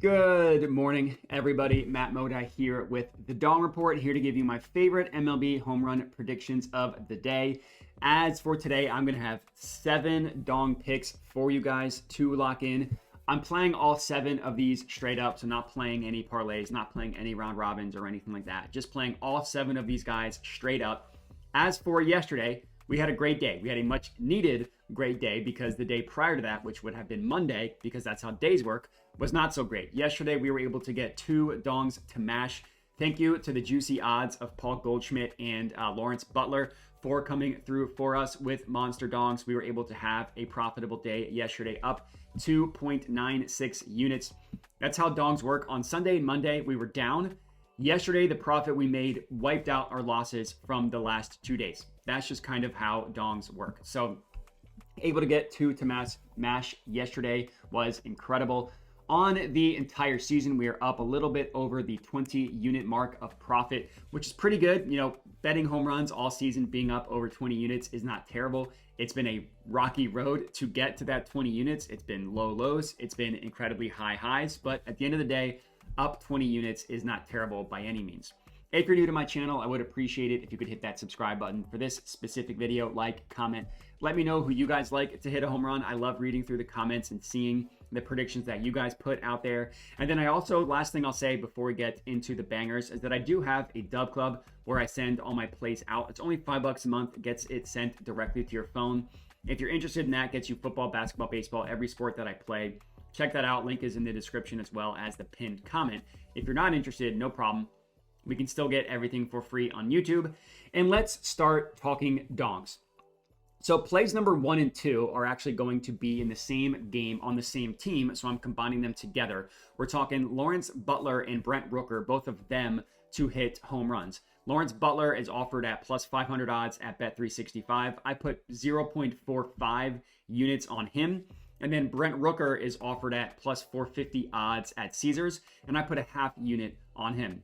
Good morning, everybody. Matt Modi here with the Dong Report, here to give you my favorite MLB home run predictions of the day. As for today, I'm going to have 7 Dong picks for you guys to lock in. I'm playing all 7 of these straight up, so not playing any parlays, not playing any round robins or anything like that. Just playing all 7 of these guys straight up. As for yesterday, we had a great day. We had a much needed great day because the day prior to that, which would have been Monday, because that's how days work, was not so great. Yesterday, we were able to get 2 dongs to mash. Thank you to the juicy odds of Paul Goldschmidt and Lawrence Butler for coming through for us with monster dongs. We were able to have a profitable day yesterday, up 2.96 units. That's how dongs work. On Sunday and Monday, we were down. Yesterday, the profit we made wiped out our losses from the last 2 days. That's just kind of how dongs work. So able to get 2 to mash yesterday was incredible. On the entire season, we are up a little bit over the 20 unit mark of profit, which is pretty good. You know, betting home runs all season, being up over 20 units is not terrible. It's been a rocky road to get to that 20 units. It's been low lows. It's been incredibly high highs. But at the end of the day, up 20 units is not terrible by any means. If you're new to my channel, I would appreciate it if you could hit that subscribe button for this specific video, like, comment. Let me know who you guys like to hit a home run. I love reading through the comments and seeing the predictions that you guys put out there. And then I also, last thing I'll say before we get into the bangers, is that I do have a dub club where I send all my plays out. It's only $5 a month. It gets it sent directly to your phone. If you're interested in that, gets you football, basketball, baseball, every sport that I play. Check that out. Link is in the description as well as the pinned comment. If you're not interested, no problem. We can still get everything for free on YouTube. And let's start talking dongs. So plays number 1 and 2 are actually going to be in the same game on the same team. So I'm combining them together. We're talking Lawrence Butler and Brent Rooker, both of them to hit home runs. Lawrence Butler is offered at plus 500 odds at Bet365. I put 0.45 units on him. And then Brent Rooker is offered at plus 450 odds at Caesars. And I put a half unit on him.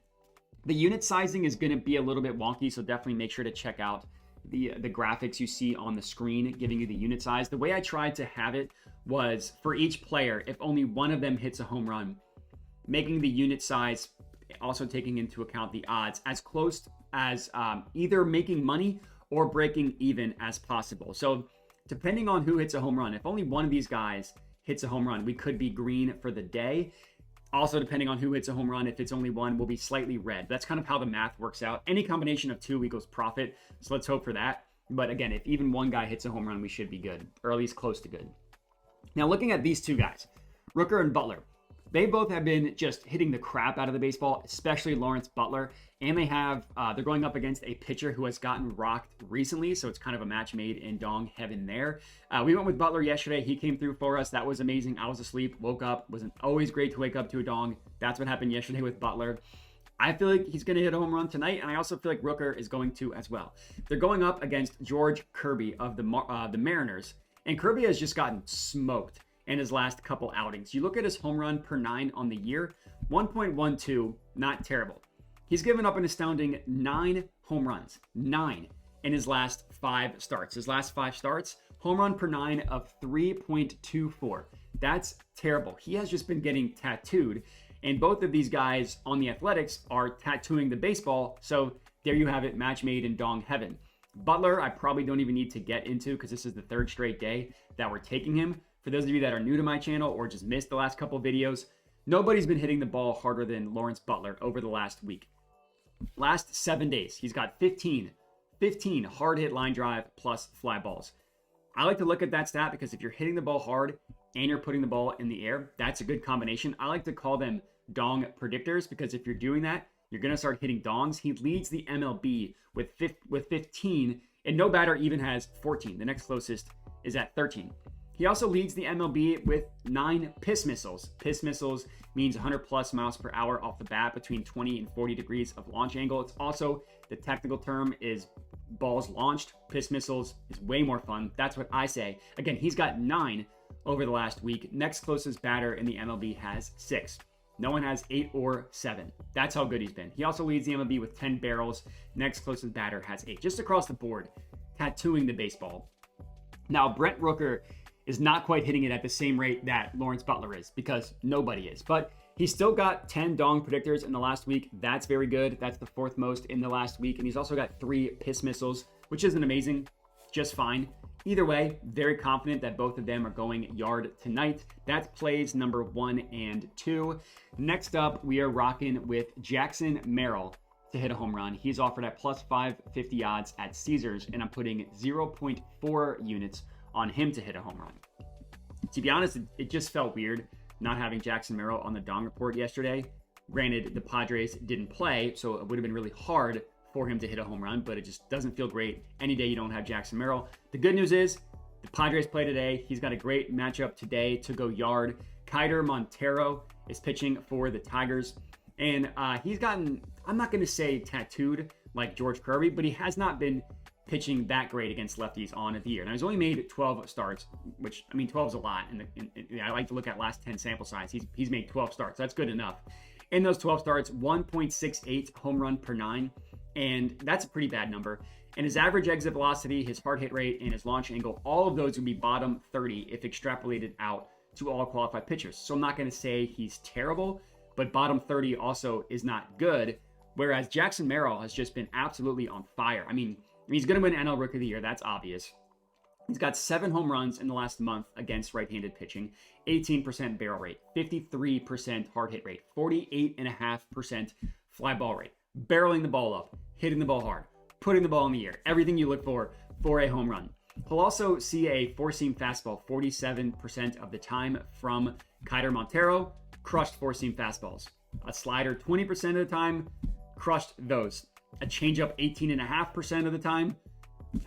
The unit sizing is going to be a little bit wonky, so definitely make sure to check out the graphics you see on the screen giving you the unit size. The way I tried to have it was for each player, if only one of them hits a home run, making the unit size, also taking into account the odds, as close as either making money or breaking even as possible. So depending on who hits a home run, if only one of these guys hits a home run, we could be green for the day. Also, depending on who hits a home run, if it's only one, we'll be slightly red. That's kind of how the math works out. Any combination of 2 equals profit, so let's hope for that. But again, if even one guy hits a home run, we should be good, or at least close to good. Now, looking at these 2 guys, Rooker and Butler, they both have been just hitting the crap out of the baseball, especially Lawrence Butler. And they're going up against a pitcher who has gotten rocked recently, so it's kind of a match made in dong heaven there. We went with Butler yesterday. He came through for us. That was amazing. I was asleep, woke up. Wasn't always great to wake up to a dong. That's what happened yesterday with Butler. I feel like he's going to hit a home run tonight, and I also feel like Rooker is going to as well. They're going up against George Kirby of the Mariners, and Kirby has just gotten smoked in his last couple outings. You look at his home run per 9 on the year, 1.12, not terrible. He's given up an astounding 9 home runs, 9 in his last 5 starts. His last 5 starts, home run per 9 of 3.24. That's terrible. He has just been getting tattooed, and both of these guys on the Athletics are tattooing the baseball, so there you have it, match made in dong heaven. Butler, I probably don't even need to get into because this is the 3rd straight day that we're taking him. For those of you that are new to my channel or just missed the last couple videos, nobody's been hitting the ball harder than Lawrence Butler over the last week. Last 7 days, he's got 15 hard hit line drive plus fly balls. I like to look at that stat because if you're hitting the ball hard and you're putting the ball in the air, that's a good combination. I like to call them dong predictors because if you're doing that, you're going to start hitting dongs. He leads the MLB with 15, and no batter even has 14. The next closest is at 13. He also leads the MLB with 9 piss missiles. Piss missiles means 100 plus miles per hour off the bat between 20 and 40 degrees of launch angle. It's also, the technical term is balls launched. Piss missiles is way more fun. That's what I say. Again, he's got 9 over the last week. Next closest batter in the MLB has 6. No one has 8 or 7. That's how good he's been. He also leads the MLB with 10 barrels. Next closest batter has 8. Just across the board, tattooing the baseball. Now, Brent Rooker is not quite hitting it at the same rate that Lawrence Butler is, because nobody is. But he's still got 10 dong predictors in the last week. That's very good. That's the 4th most in the last week. And he's also got 3 piss missiles, which isn't amazing, just fine. Either way, very confident that both of them are going yard tonight. That's plays number 1 and 2. Next up, we are rocking with Jackson Merrill to hit a home run. He's offered at plus 550 odds at Caesars, and I'm putting 0.4 units on him to hit a home run. To be honest, it just felt weird not having Jackson Merrill on the Dong Report yesterday. Granted, the Padres didn't play, so it would have been really hard for him to hit a home run, but it just doesn't feel great any day you don't have Jackson Merrill. The good news is the Padres play today. He's got a great matchup today to go yard. Kiter Montero is pitching for the Tigers, and he's gotten, I'm not going to say tattooed like George Kirby, but he has not been pitching that great against lefties on the year. Now, he's only made 12 starts, which, I mean, 12 is a lot. And I like to look at last 10 sample size. He's made 12 starts. That's good enough. In those 12 starts, 1.68 home run per 9. And that's a pretty bad number. And his average exit velocity, his hard hit rate, and his launch angle, all of those would be bottom 30 if extrapolated out to all qualified pitchers. So I'm not going to say he's terrible, but bottom 30 also is not good. Whereas Jackson Merrill has just been absolutely on fire. I mean, he's going to win NL Rookie of the Year. That's obvious. He's got 7 home runs in the last month against right-handed pitching, 18% barrel rate, 53% hard hit rate, 48.5% fly ball rate, barreling the ball up, hitting the ball hard, putting the ball in the air, everything you look for a home run. He'll also see a four-seam fastball 47% of the time from Kiter Montero, crushed four-seam fastballs. A slider 20% of the time, crushed those. A changeup 18.5% of the time,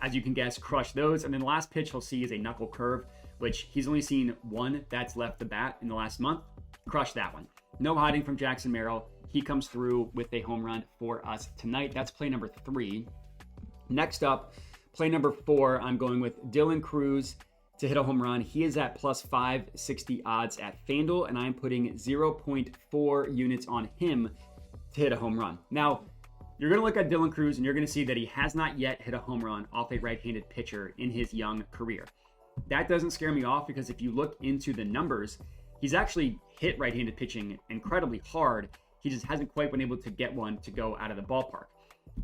as you can guess, crushed those. And then the last pitch he'll see is a knuckle curve, which he's only seen 1 that's left the bat in the last month. Crushed that one. No hiding from Jackson Merrill. He comes through with a home run for us tonight. That's play number 3. Next up, play number 4, I'm going with Dylan Cruz to hit a home run. He is at plus 560 odds at FanDuel, and I'm putting 0.4 units on him to hit a home run. Now, you're going to look at Dylan Cruz, and you're going to see that he has not yet hit a home run off a right-handed pitcher in his young career. That doesn't scare me off, because if you look into the numbers, he's actually hit right-handed pitching incredibly hard. He just hasn't quite been able to get one to go out of the ballpark.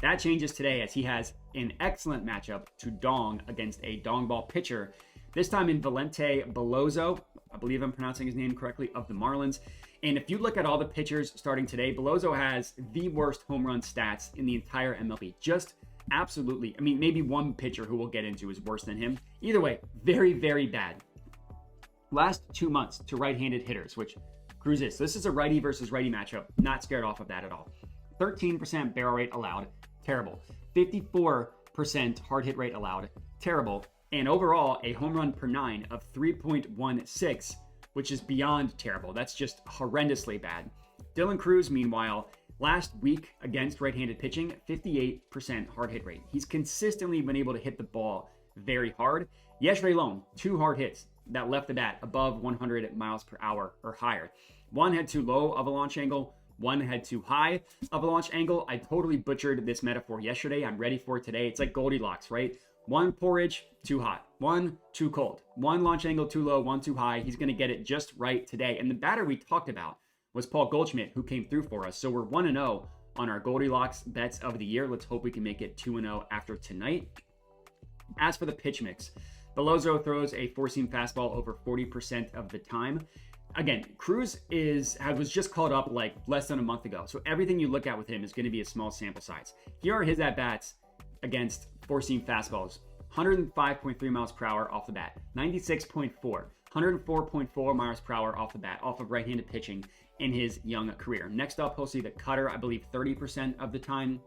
That changes today, as he has an excellent matchup to Dong against a Dong ball pitcher, this time in Valente Belozo, I believe I'm pronouncing his name correctly, of the Marlins. And if you look at all the pitchers starting today, Belozo has the worst home run stats in the entire MLB. Just absolutely, I mean, maybe one pitcher who we'll get into is worse than him. Either way, very, very bad. Last 2 months to right-handed hitters, which Cruz is. So this is a righty versus righty matchup. Not scared off of that at all. 13% barrel rate allowed, terrible. 54% hard hit rate allowed, terrible. And overall, a home run per 9 of 3.16, which is beyond terrible. That's just horrendously bad. Dylan Cruz, meanwhile, last week against right-handed pitching, 58% hard hit rate. He's consistently been able to hit the ball very hard. Yesterday alone, 2 hard hits that left the bat above 100 miles per hour or higher. One had too low of a launch angle, one had too high of a launch angle. I totally butchered this metaphor yesterday. I'm ready for it today. It's like Goldilocks, right? 1 porridge, too hot. 1 too cold. 1 launch angle too low, 1 too high. He's going to get it just right today. And the batter we talked about was Paul Goldschmidt, who came through for us. So we're 1-0 on our Goldilocks bets of the year. Let's hope we can make it 2-0 after tonight. As for the pitch mix, Belozo throws a four-seam fastball over 40% of the time. Again, Cruz was just called up like less than a month ago. So everything you look at with him is going to be a small sample size. Here are his at-bats against four-seam fastballs. 105.3 miles per hour off the bat. 96.4. 104.4 miles per hour off the bat, off of right-handed pitching in his young career. Next up, we'll see the cutter, I believe 30% of the time.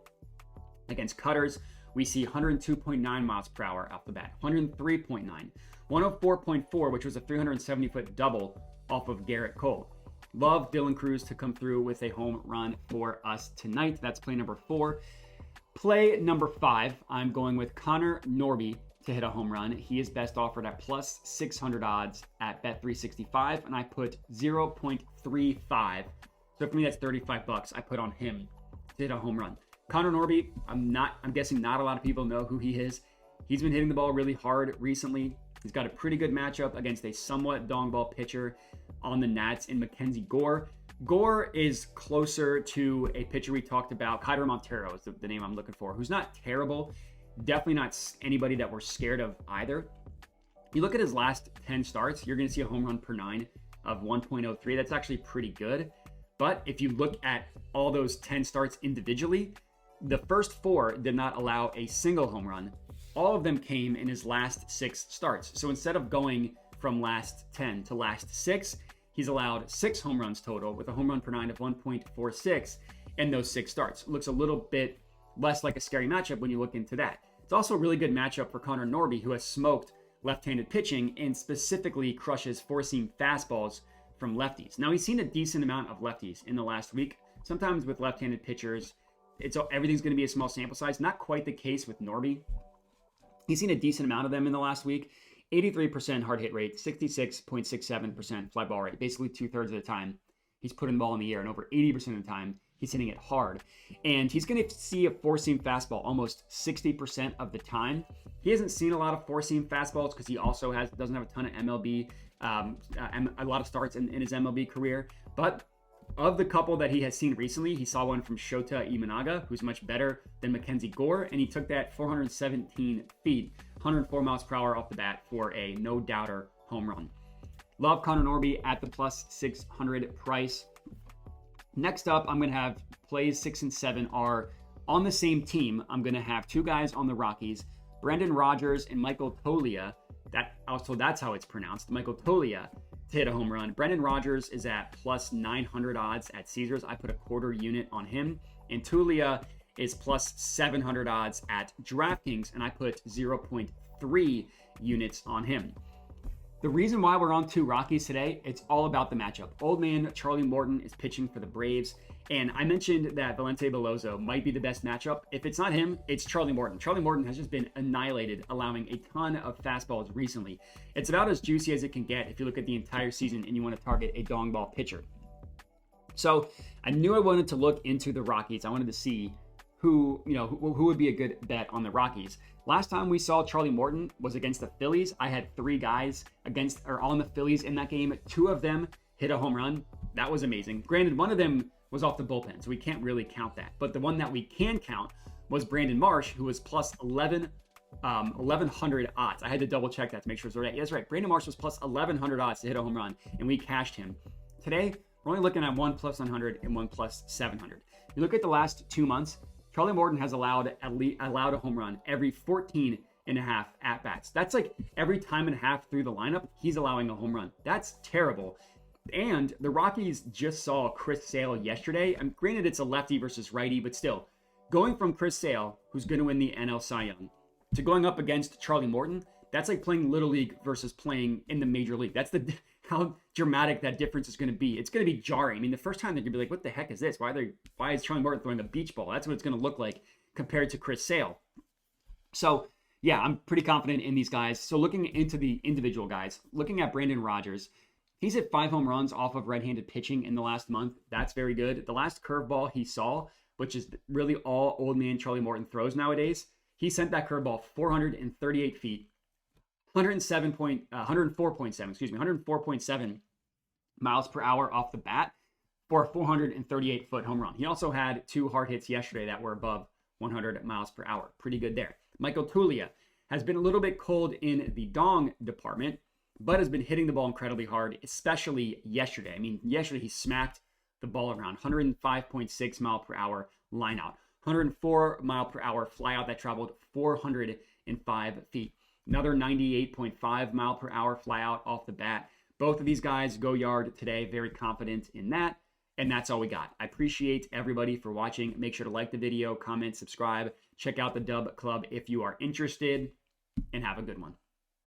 Against cutters, we see 102.9 miles per hour off the bat. 103.9. 104.4, which was a 370-foot double off of Garrett Cole. Love Dylan Cruz to come through with a home run for us tonight. That's play number 4. Play number 5, I'm going with Connor Norby to hit a home run. He is best offered at plus 600 odds at Bet365, and I put 0.35. So for me, that's $35. I put on him to hit a home run. Connor Norby, I'm guessing not a lot of people know who he is. He's been hitting the ball really hard recently. He's got a pretty good matchup against a somewhat dong ball pitcher on the Nats in Mackenzie Gore. Gore is closer to a pitcher we talked about. Kaiser Montero is the name I'm looking for, who's not terrible. Definitely not anybody that we're scared of either. You look at his last 10 starts, you're going to see a home run per 9 of 1.03. That's actually pretty good. But if you look at all those 10 starts individually, the first 4 did not allow a single home run. All of them came in his last 6 starts. So instead of going from last 10 to last 6, he's allowed 6 home runs total with a home run per 9 of 1.46 in those 6 starts. Looks a little bit less like a scary matchup when you look into that. It's also a really good matchup for Connor Norby, who has smoked left-handed pitching and specifically crushes four-seam fastballs from lefties. Now, he's seen a decent amount of lefties in the last week. Sometimes with left-handed pitchers, everything's going to be a small sample size. Not quite the case with Norby. He's seen a decent amount of them in the last week. 83% hard hit rate, 66.67% fly ball rate. Basically 2/3 of the time, he's putting the ball in the air, and over 80% of the time, he's hitting it hard. And he's going to see a four-seam fastball almost 60% of the time. He hasn't seen a lot of four-seam fastballs because he also doesn't have a ton of MLB, a lot of starts in his MLB career. But of the couple that he has seen recently, he saw one from Shota Imanaga, who's much better than Mackenzie Gore, and he took that 417 feet, 104 miles per hour off the bat for a no-doubter home run. Love Connor Norby at the plus 600 price. Next up, I'm going to have plays 6 and 7 are on the same team. I'm going to have 2 guys on the Rockies, Brendan Rodgers and Michael Toglia. That's how it's pronounced, Michael Toglia, to hit a home run. Brendan Rodgers is at plus 900 odds at Caesars. I put a quarter unit on him. And Toglia is plus 700 odds at DraftKings, and I put 0.3 units on him. The reason why we're on 2 Rockies today, it's all about the matchup. Old man Charlie Morton is pitching for the Braves, and I mentioned that Valente Beloso might be the best matchup. If it's not him, it's Charlie Morton. Charlie Morton has just been annihilated, allowing a ton of fastballs recently. It's about as juicy as it can get if you look at the entire season and you want to target a dong ball pitcher. So I knew I wanted to look into the Rockies. I wanted to see who would be a good bet on the Rockies. Last time we saw Charlie Morton was against the Phillies. I had 3 guys on the Phillies in that game. 2 of them hit a home run. That was amazing. Granted, one of them was off the bullpen, so we can't really count that. But the one that we can count was Brandon Marsh, who was plus 1,100 odds. I had to double check that to make sure it's right. Yes, right. Brandon Marsh was plus 1,100 odds to hit a home run, and we cashed him. Today, we're only looking at 1 plus 100 and 1 plus 700. You look at the last 2 months, Charlie Morton has allowed a home run every 14 and a half at-bats. That's like every time and a half through the lineup, he's allowing a home run. That's terrible. And the Rockies just saw Chris Sale yesterday. Granted, it's a lefty versus righty, but still, going from Chris Sale, who's going to win the NL Cy Young, to going up against Charlie Morton, that's like playing Little League versus playing in the Major League. That's how dramatic that difference is going to be. It's going to be jarring. I mean, the first time they're going to be like, what the heck is this? Why is Charlie Morton throwing a beach ball? That's what it's going to look like compared to Chris Sale. So, yeah, I'm pretty confident in these guys. So looking into the individual guys, looking at Brandon Rodgers, he's hit 5 home runs off of right-handed pitching in the last month. That's very good. The last curveball he saw, which is really all old man Charlie Morton throws nowadays, he sent that curveball 438 feet, 104.7 miles per hour off the bat for a 438-foot home run. He also had 2 hard hits yesterday that were above 100 miles per hour. Pretty good there. Michael Toglia has been a little bit cold in the dong department, but has been hitting the ball incredibly hard, especially yesterday. I mean, yesterday he smacked the ball around 105.6 mile per hour line out, 104 mile per hour fly out that traveled 405 feet. Another 98.5 mile per hour fly out off the bat. Both of these guys go yard today. Very confident in that. And that's all we got. I appreciate everybody for watching. Make sure to like the video, comment, subscribe. Check out the Dub Club if you are interested. And have a good one.